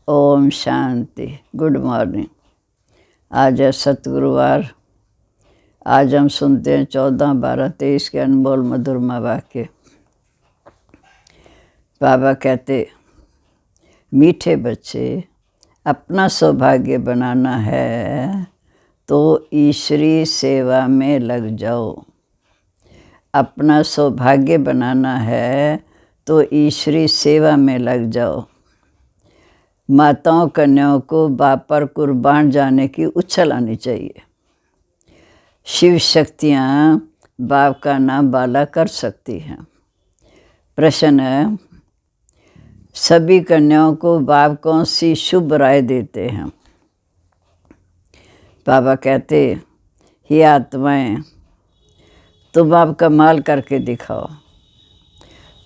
Om Shanti. Good morning. आज है सतगुरुवार। आज हम सुनते हैं 14, 12, 23 के अनमोल मधुरमा वाक्य। बाबा कहते, मीठे बच्चे, अपना सौभाग्य बनाना है तो ईश्वरी सेवा में लग जाओ। अपना सौभाग्य बनाना है तो ईश्वरी सेवा में लग जाओ। माताओं कन्याओं को बाप पर कुर्बान जाने की उछल आनी चाहिए। शिव शक्तियाँ बाप का नाम बाला कर सकती हैं। प्रश्न है, सभी कन्याओं को बाप कौन सी शुभ राय देते हैं? बाबा कहते, हे आत्माएं, तुम अब कमाल करके दिखाओ।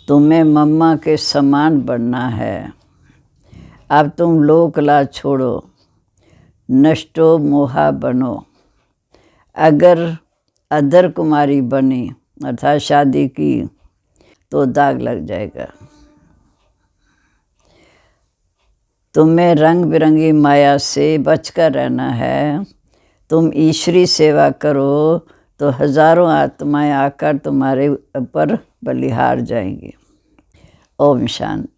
तुम्हें मम्मा के समान बनना है। अब तुम लोक लाज छोड़ो, नष्टो मोहा बनो। अगर अधर कुमारी बनी अर्थात शादी की तो दाग लग जाएगा। तुम्हें रंग बिरंगी माया से बचकर रहना है। तुम ईश्वरी सेवा करो तो हजारों आत्माएं आकर तुम्हारे ऊपर बलिहार जाएंगी। ओम शांति।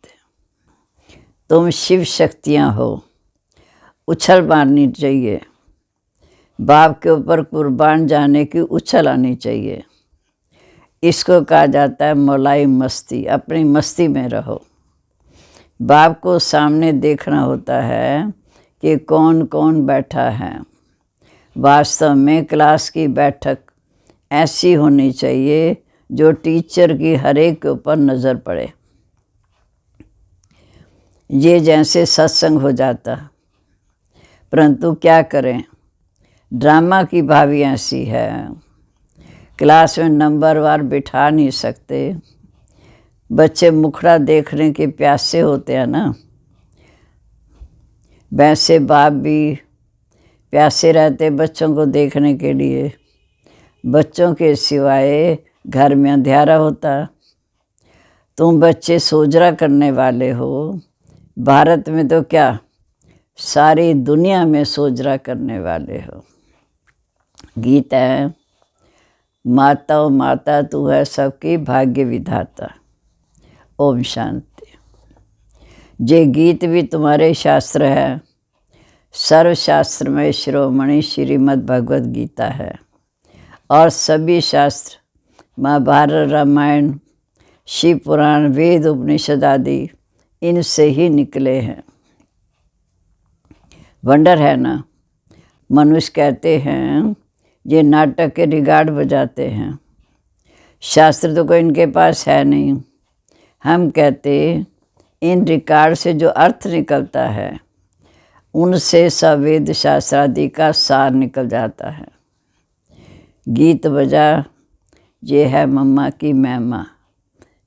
तुम शिव शक्तियाँ हो, उछल मारनी चाहिए। बाप के ऊपर कुर्बान जाने की उछल आनी चाहिए। इसको कहा जाता है मौलाई मस्ती। अपनी मस्ती में रहो। बाप को सामने देखना होता है कि कौन कौन बैठा है। वास्तव में क्लास की बैठक ऐसी होनी चाहिए जो टीचर की हर एक के ऊपर नज़र पड़े। ये जैसे सत्संग हो जाता, परंतु क्या करें, ड्रामा की भावी ऐसी है। क्लास में नंबरवार बिठा नहीं सकते। बच्चे मुखड़ा देखने के प्यासे होते हैं ना, वैसे बाप भी प्यासे रहते बच्चों को देखने के लिए। बच्चों के सिवाय घर में अंधेरा होता। तुम बच्चे सोजरा करने वाले हो। भारत में तो क्या, सारी दुनिया में सोजरा करने वाले हो। गीत है, माता ओ माता तू है सबकी भाग्य विधाता। ओम शांति। ये गीत भी तुम्हारे शास्त्र है। सर्वशास्त्र में शिरोमणि श्रीमद् भगवत गीता है और सभी शास्त्र महाभारत, रामायण, शिव पुराण, वेद, उपनिषद आदि इनसे ही निकले हैं। वंडर है ना। मनुष्य कहते हैं ये नाटक के रिगार्ड बजाते हैं। शास्त्र तो कोई इनके पास है नहीं। हम कहते इन रिकॉर्ड से जो अर्थ निकलता है उनसे सवेद शास्त्र आदि का सार निकल जाता है। गीत बजा, ये है मम्मा की महिमा।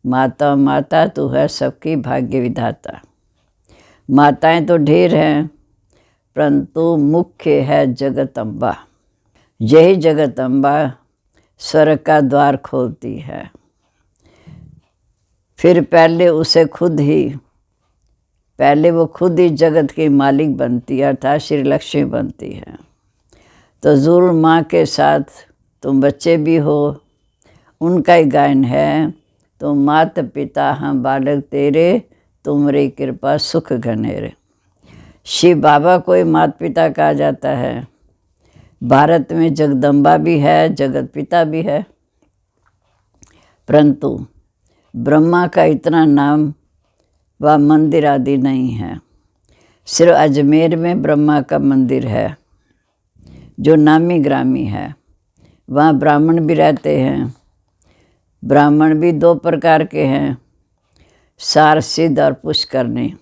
माता माता तू है सबकी भाग्य विधाता। माताएं तो ढेर हैं, परंतु मुख्य है जगत अम्बा। यही जगत अम्बा स्वर्ग का द्वार खोलती है। फिर पहले वो खुद ही जगत की मालिक बनती है अर्थात श्री लक्ष्मी बनती है। तो जरूर माँ के साथ तुम बच्चे भी हो। उनका ही गायन है, तो मात पिता हम बालक तेरे, तुमरी कृपा सुख घनेरे। शिव बाबा को ही माता पिता कहा जाता है। भारत में जगदम्बा भी है, जगत पिता भी है, परंतु ब्रह्मा का इतना नाम व मंदिर आदि नहीं है। सिर्फ अजमेर में ब्रह्मा का मंदिर है जो नामी ग्रामी है। वहाँ ब्राह्मण भी रहते हैं। ब्राह्मण भी दो प्रकार के हैं, सार सिद्ध और पुष्करणी।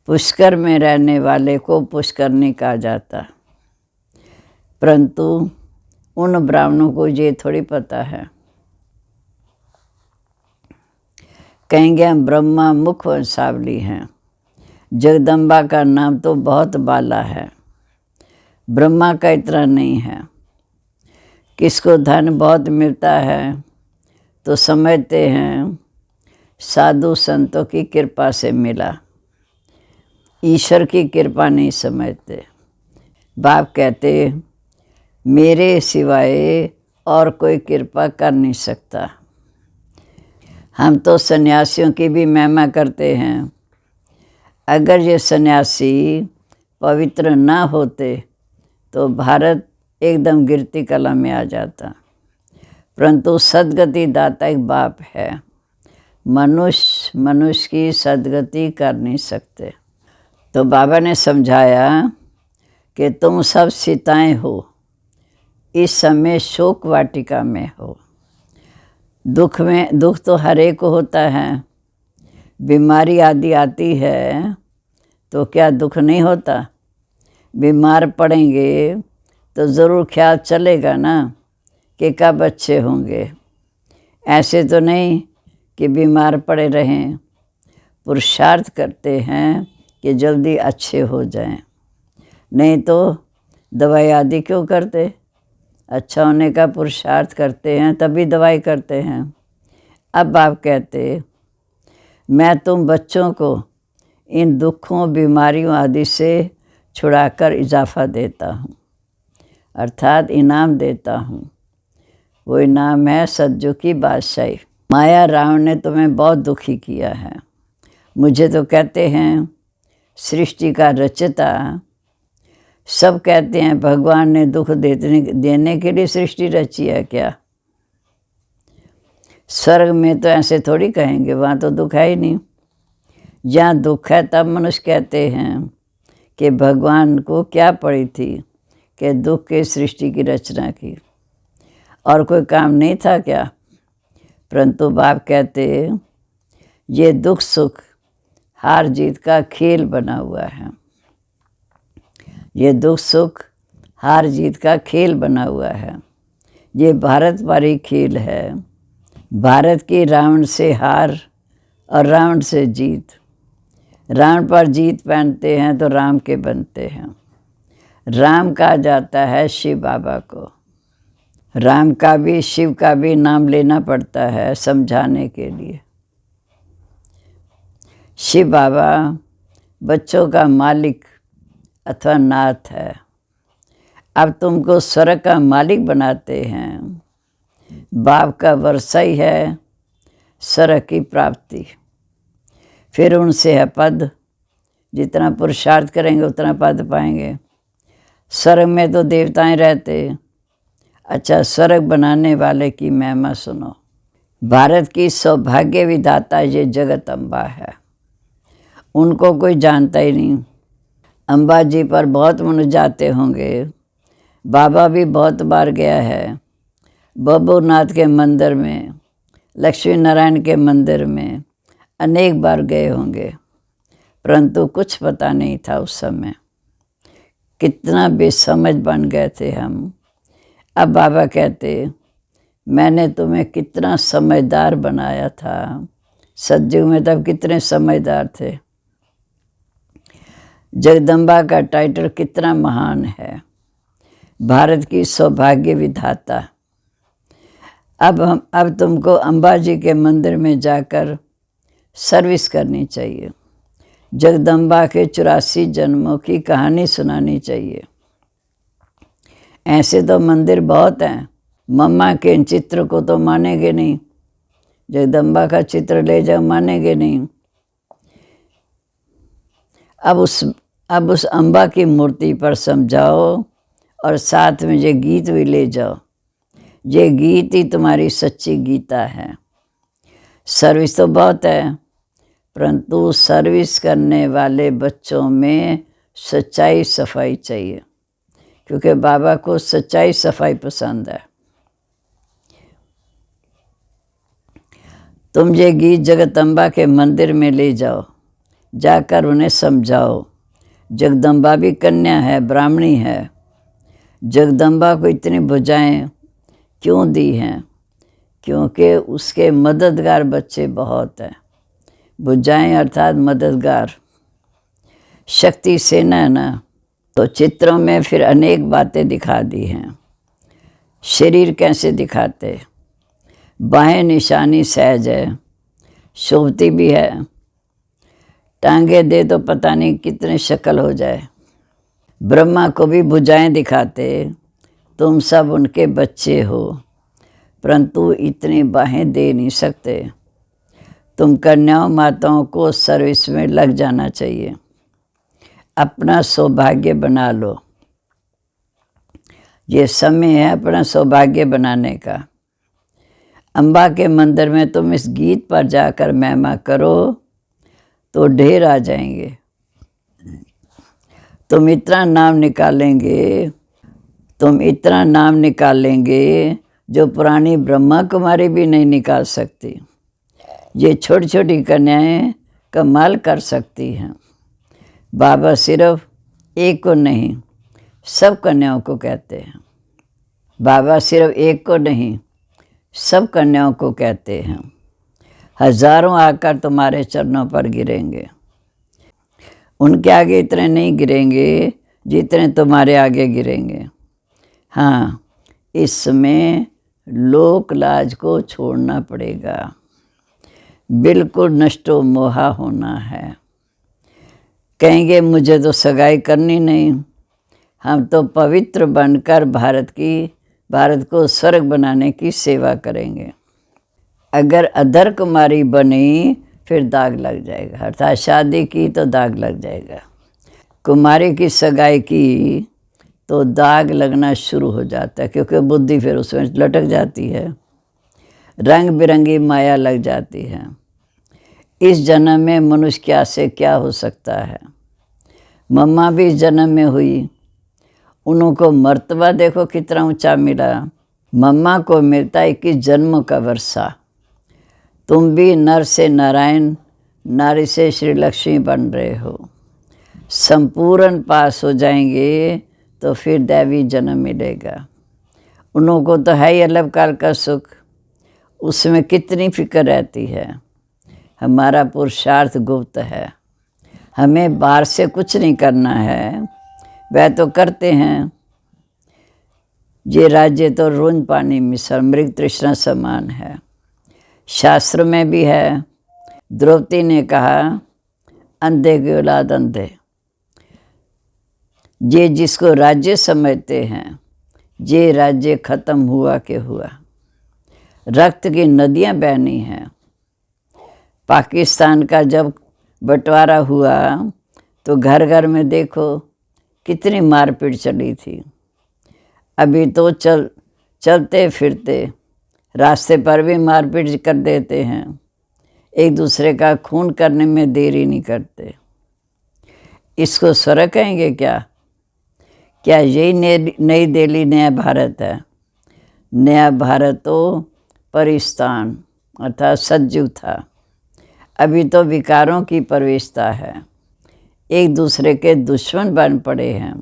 पुष्कर में रहने वाले को पुष्करणी कहा जाता, परंतु उन ब्राह्मणों को ये थोड़ी पता है। कहेंगे हम ब्रह्मा मुख वंशावली हैं। जगदम्बा का नाम तो बहुत बाला है, ब्रह्मा का इतना नहीं है। किसको धन बहुत मिलता है तो समझते हैं साधु संतों की कृपा से मिला। ईश्वर की कृपा नहीं समझते। बाप कहते मेरे सिवाय और कोई कृपा कर नहीं सकता। हम तो सन्यासियों की भी महिमा करते हैं। अगर ये सन्यासी पवित्र ना होते तो भारत एकदम गिरती कला में आ जाता। परंतु सद्गति दाता एक बाप है। मनुष्य की सद्गति कर नहीं सकते। तो बाबा ने समझाया कि तुम सब सीताएं हो, इस समय शोक वाटिका में हो। दुख तो हर एक को होता है। बीमारी आदि आती है तो क्या दुख नहीं होता? बीमार पड़ेंगे तो ज़रूर ख्याल चलेगा ना कि कब अच्छे होंगे। ऐसे तो नहीं कि बीमार पड़े रहें। पुरुषार्थ करते हैं कि जल्दी अच्छे हो जाएं। नहीं तो दवाई आदि क्यों करते? अच्छा होने का पुरुषार्थ करते हैं तभी दवाई करते हैं। अब आप कहते मैं तुम बच्चों को इन दुखों बीमारियों आदि से छुड़ाकर इजाफा देता हूँ, अर्थात इनाम देता हूँ। वो इनाम है सज्जों की बादशाही। माया रावण ने तुम्हें बहुत दुखी किया है। मुझे तो कहते हैं सृष्टि का रचता। सब कहते हैं भगवान ने दुख देने के लिए सृष्टि रची है क्या? स्वर्ग में तो ऐसे थोड़ी कहेंगे, वहाँ तो दुख है ही नहीं। जहाँ दुख है तब मनुष्य कहते हैं कि भगवान को क्या पड़ी थी कि दुख के सृष्टि की रचना की, और कोई काम नहीं था क्या? परंतु बाप कहते ये दुख सुख हार जीत का खेल बना हुआ है। ये दुख सुख हार जीत का खेल बना हुआ है। ये भारत वाली खेल है। भारत की रावण से हार और रावण से जीत। रावण पर जीत पहनते हैं तो राम के बनते हैं। राम कहा जाता है शिव बाबा को। राम का भी शिव का भी नाम लेना पड़ता है समझाने के लिए। शिव बाबा बच्चों का मालिक अथवा नाथ है। अब तुमको स्वर्ग का मालिक बनाते हैं। बाप का वर्षा ही है स्वर्ग की प्राप्ति। फिर उनसे है पद। जितना पुरुषार्थ करेंगे उतना पद पाएंगे। स्वर्ग में तो देवताएं रहते। अच्छा, स्वर्ग बनाने वाले की महिमा सुनो। भारत की सौभाग्य विधाता ये जगत अम्बा है। उनको कोई जानता ही नहीं। अम्बा जी पर बहुत मनुष्य जाते होंगे। बाबा भी बहुत बार गया है। बब्बूनाथ के मंदिर में, लक्ष्मी नारायण के मंदिर में अनेक बार गए होंगे, परंतु कुछ पता नहीं था उस समय। कितना बेसमझ बन गए थे हम। अब बाबा कहते मैंने तुम्हें कितना समझदार बनाया था। सतयुग में तब कितने समझदार थे। जगदम्बा का टाइटल कितना महान है, भारत की सौभाग्य विधाता। अब तुमको अम्बा जी के मंदिर में जाकर सर्विस करनी चाहिए। जगदम्बा के 84 जन्मों की कहानी सुनानी चाहिए। ऐसे तो मंदिर बहुत हैं। मम्मा के इन चित्र को तो मानेंगे नहीं। जगदम्बा का चित्र ले जाओ, मानेंगे नहीं। अब उस अम्बा की मूर्ति पर समझाओ और साथ में ये गीत भी ले जाओ। ये गीत ही तुम्हारी सच्ची गीता है। सर्विस तो बहुत है, परंतु सर्विस करने वाले बच्चों में सच्चाई सफाई चाहिए, क्योंकि बाबा को सच्चाई सफाई पसंद है। तुम ये गीत जगदम्बा के मंदिर में ले जाओ, जाकर उन्हें समझाओ। जगदम्बा भी कन्या है, ब्राह्मणी है। जगदम्बा को इतनी भुजाएं क्यों दी हैं? क्योंकि उसके मददगार बच्चे बहुत हैं। भुजाएं अर्थात मददगार। शक्ति सेना है ना, तो चित्रों में फिर अनेक बातें दिखा दी हैं। शरीर कैसे दिखाते, बाहें निशानी सहज है, शोभती भी है। टांगे दे तो पता नहीं कितने शक्ल हो जाए। ब्रह्मा को भी भुजाएं दिखाते, तुम सब उनके बच्चे हो, परंतु इतनी बाहें दे नहीं सकते। तुम कन्याओं माताओं को सर्विस में लग जाना चाहिए, अपना सौभाग्य बना लो। ये समय है अपना सौभाग्य बनाने का। अम्बा के मंदिर में तुम इस गीत पर जाकर महिमा करो तो ढेर आ जाएंगे। तुम इतना नाम निकालेंगे जो पुरानी ब्रह्मा कुमारी भी नहीं निकाल सकती। ये छोटी छोटी कन्याएं कमाल कर सकती हैं। बाबा सिर्फ एक को नहीं सब कन्याओं को कहते हैं। बाबा सिर्फ एक को नहीं सब कन्याओं को कहते हैं। हजारों आकर तुम्हारे चरणों पर गिरेंगे। उनके आगे इतने नहीं गिरेंगे जितने तुम्हारे आगे गिरेंगे। हाँ, इसमें लोक लाज को छोड़ना पड़ेगा। बिल्कुल नष्टो मोहा होना है। कहेंगे मुझे तो सगाई करनी नहीं, हम तो पवित्र बनकर भारत को स्वर्ग बनाने की सेवा करेंगे। अगर अधर कुमारी बनी फिर दाग लग जाएगा, अर्थात शादी की तो दाग लग जाएगा। कुमारी की सगाई की तो दाग लगना शुरू हो जाता है, क्योंकि बुद्धि फिर उसमें लटक जाती है, रंग बिरंगी माया लग जाती है। इस जन्म में मनुष्य क्या से क्या हो सकता है। मम्मा भी इस जन्म में हुई, उनको मर्तबा देखो कितना ऊंचा मिला। मम्मा को मिलता 21 जन्मों का वर्षा। तुम भी नर से नारायण, नारी से श्री लक्ष्मी बन रहे हो। संपूर्ण पास हो जाएंगे तो फिर दैवी जन्म मिलेगा। उनको तो है ही अलग काल का सुख, उसमें कितनी फिक्र रहती है। हमारा पुरुषार्थ गुप्त है, हमें बाहर से कुछ नहीं करना है, वह तो करते हैं। ये राज्य तो रोन पानी मिश्र मृग तृष्णा समान है। शास्त्र में भी है, द्रौपदी ने कहा अंधे की औलाद अंधे। ये जिसको राज्य समझते हैं, ये राज्य खत्म हुआ के हुआ। रक्त की नदियाँ बहनी हैं। पाकिस्तान का जब बंटवारा हुआ तो घर घर में देखो कितनी मारपीट चली थी। अभी तो चलते फिरते रास्ते पर भी मारपीट कर देते हैं, एक दूसरे का खून करने में देरी नहीं करते। इसको स्वर्ग कहेंगे क्या? क्या यही नई दिल्ली नया भारत है? नया भारत तो परिस्तान अर्थात सज्जु था। अभी तो विकारों की प्रवेशता है, एक दूसरे के दुश्मन बन पड़े हैं।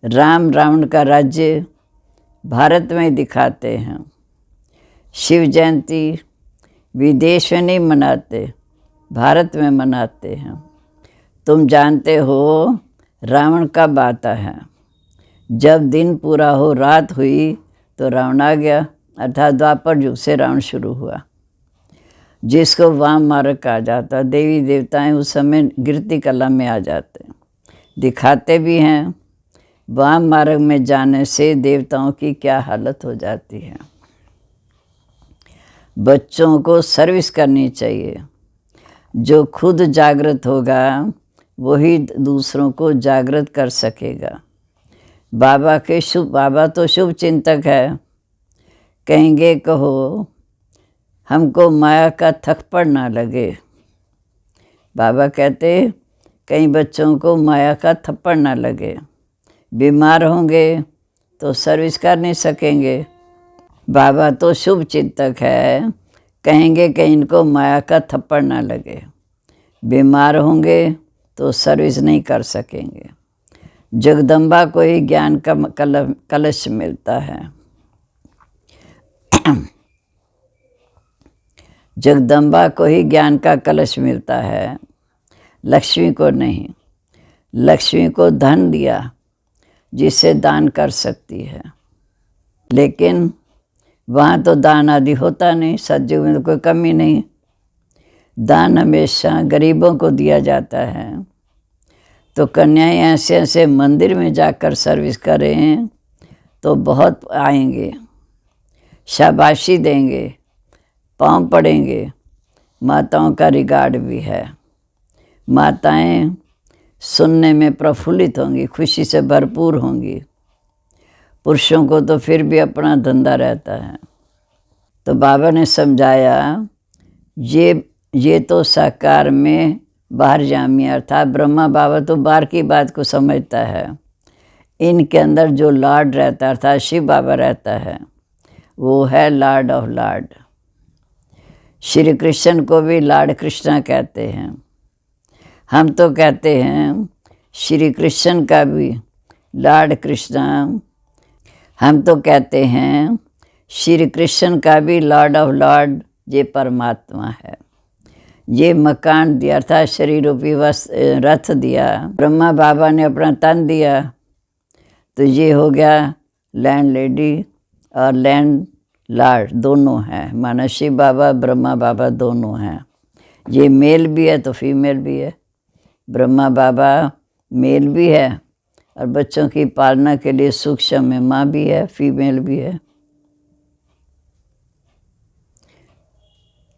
राम रावण का राज्य भारत में दिखाते हैं। शिव जयंती विदेश में नहीं मनाते, भारत में मनाते हैं। तुम जानते हो रावण कब आता है? जब दिन पूरा हो, रात हुई तो रावण आ गया, अर्थात द्वापर युग से रावण शुरू हुआ, जिसको वाम मार्ग कहा जाता। देवी देवताएं उस समय गिरती कला में आ जाते, दिखाते भी हैं। वाम मार्ग में जाने से देवताओं की क्या हालत हो जाती है। बच्चों को सर्विस करनी चाहिए। जो खुद जागृत होगा वही दूसरों को जागृत कर सकेगा। बाबा तो शुभ चिंतक है। कहेंगे कहो हमको माया का थप्पड़ ना लगे। बाबा कहते कई बच्चों को माया का थप्पड़ ना लगे। बीमार होंगे तो सर्विस कर नहीं सकेंगे। बाबा तो शुभ चिंतक है, कहेंगे कि इनको माया का थप्पड़ ना लगे। बीमार होंगे तो सर्विस नहीं कर सकेंगे। जगदम्बा को ही ज्ञान का कलश मिलता है। जगदम्बा को ही ज्ञान का कलश मिलता है, लक्ष्मी को नहीं। लक्ष्मी को धन दिया जिससे दान कर सकती है, लेकिन वहाँ तो दान आदि होता नहीं। सतयुग में तो कोई कमी नहीं। दान हमेशा गरीबों को दिया जाता है। तो कन्याएं ऐसे ऐसे मंदिर में जाकर सर्विस करें तो बहुत आएंगे, शाबाशी देंगे, पाँव पड़ेंगे। माताओं का रिगार्ड भी है। माताएं सुनने में प्रफुल्लित होंगी, खुशी से भरपूर होंगी। पुरुषों को तो फिर भी अपना धंधा रहता है। तो बाबा ने समझाया, ये तो साकार में बाहर जामी, अर्थात ब्रह्मा बाबा तो बाहर की बात को समझता है। इनके अंदर जो लॉर्ड रहता है अर्थात शिव बाबा रहता है, वो है Lord of Lord. Shri Krishna को भी लॉर्ड कृष्णा कहते हैं। हम तो कहते हैं श्री कृष्ण का भी लॉर्ड कृष्णा। हम तो कहते हैं श्री कृष्ण का भी लॉर्ड ऑफ लॉर्ड ये परमात्मा है। ये मकान दिया अर्थात शरीर रूपी रथ दिया, ब्रह्मा बाबा ने अपना तन दिया, तो ये हो गया लैंड लेडी और लैंड लॉर्ड दोनों हैं। माना शिव बाबा ब्रह्मा बाबा दोनों हैं। ये मेल भी है तो फीमेल भी है। ब्रह्मा बाबा मेल भी है और बच्चों की पालना के लिए सूक्ष्म में माँ भी है, फीमेल भी है।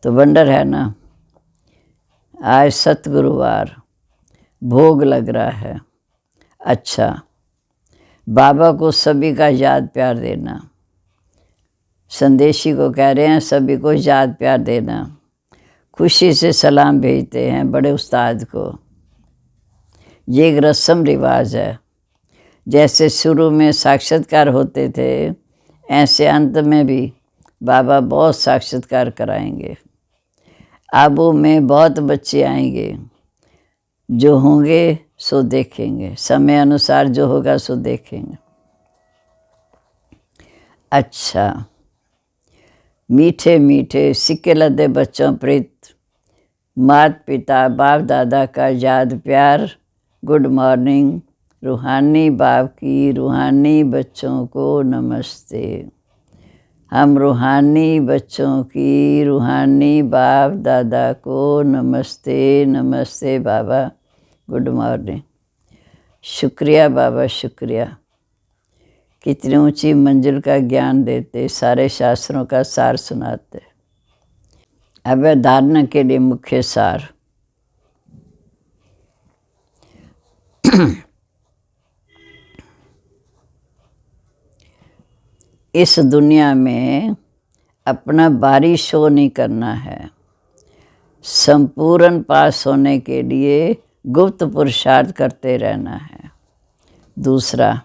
तो वंडर है ना। आज सतगुरुवार भोग लग रहा है। अच्छा, बाबा को सभी का याद प्यार देना। संदेशी को कह रहे हैं सभी को याद प्यार देना। खुशी से सलाम भेजते हैं बड़े उस्ताद को। ये एक रस्म रिवाज है। जैसे शुरू में साक्षात्कार होते थे, ऐसे अंत में भी बाबा बहुत साक्षात्कार कराएंगे। आबू में बहुत बच्चे आएंगे, जो होंगे सो देखेंगे, समय अनुसार जो होगा सो देखेंगे। अच्छा, मीठे मीठे सिक्के लदे बच्चों प्रीत, माता पिता बाप दादा का याद प्यार, गुड मॉर्निंग। रूहानी बाप की रूहानी बच्चों को नमस्ते। हम रूहानी बच्चों की रूहानी बाप दादा को नमस्ते। नमस्ते बाबा, गुड मॉर्निंग। शुक्रिया बाबा, शुक्रिया। कितनी ऊंची मंजिल का ज्ञान देते, सारे शास्त्रों का सार सुनाते। अब धारणा के लिए मुख्य सार। इस दुनिया में अपना बारी शो नहीं करना है। संपूर्ण पास होने के लिए गुप्त पुरुषार्थ करते रहना है। दूसरा,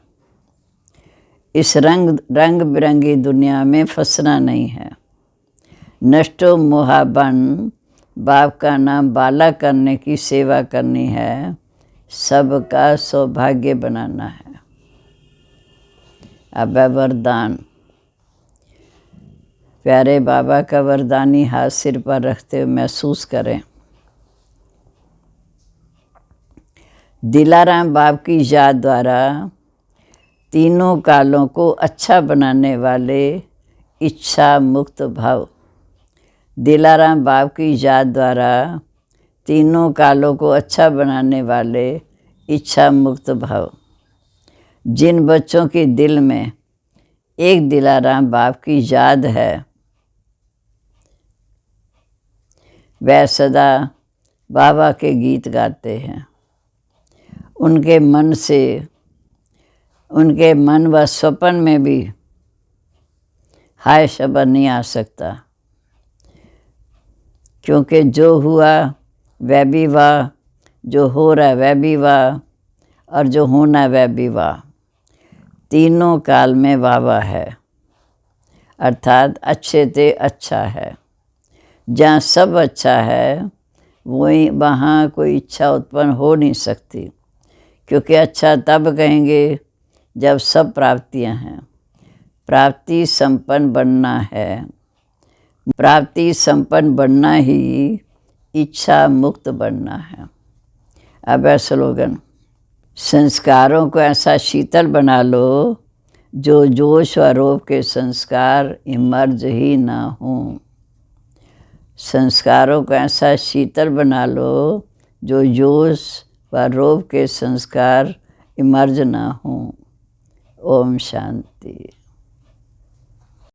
इस रंग बिरंगी दुनिया में फंसना नहीं है। नष्टो मोहाबन, बाप का नाम बाला करने की सेवा करनी है, सबका सौभाग्य बनाना है। अब वरदान। प्यारे बाबा का वरदानी हाथ सिर पर रखते हुए महसूस करें। दिलाराम बाप की याद द्वारा तीनों कालों को अच्छा बनाने वाले इच्छा मुक्त भाव। दिलाराम बाप की याद द्वारा तीनों कालों को अच्छा बनाने वाले इच्छा मुक्त भाव। जिन बच्चों के दिल में एक दिलाराम बाप की याद है, वह सदा बाबा के गीत गाते हैं। उनके मन व स्वप्न में भी हाय शब्द नहीं आ सकता, क्योंकि जो हुआ वह भी वाह, जो हो रहा है वह भी वाह, और जो होना वह भी वाह। तीनों काल में बाबा है, अर्थात अच्छे ते अच्छा है। जहाँ सब अच्छा है वहाँ कोई इच्छा उत्पन्न हो नहीं सकती, क्योंकि अच्छा तब कहेंगे जब सब प्राप्तियाँ हैं। प्राप्ति संपन्न बनना है। प्राप्ति संपन्न बनना ही इच्छा मुक्त बनना है। अब है स्लोगन। संस्कारों को ऐसा शीतल बना लो जो जोश व रोब के संस्कार इमर्ज ही ना हों। संस्कारों को ऐसा शीतल बना लो जो जोश व रोब के संस्कार इमर्ज ना हों। ओम शांति।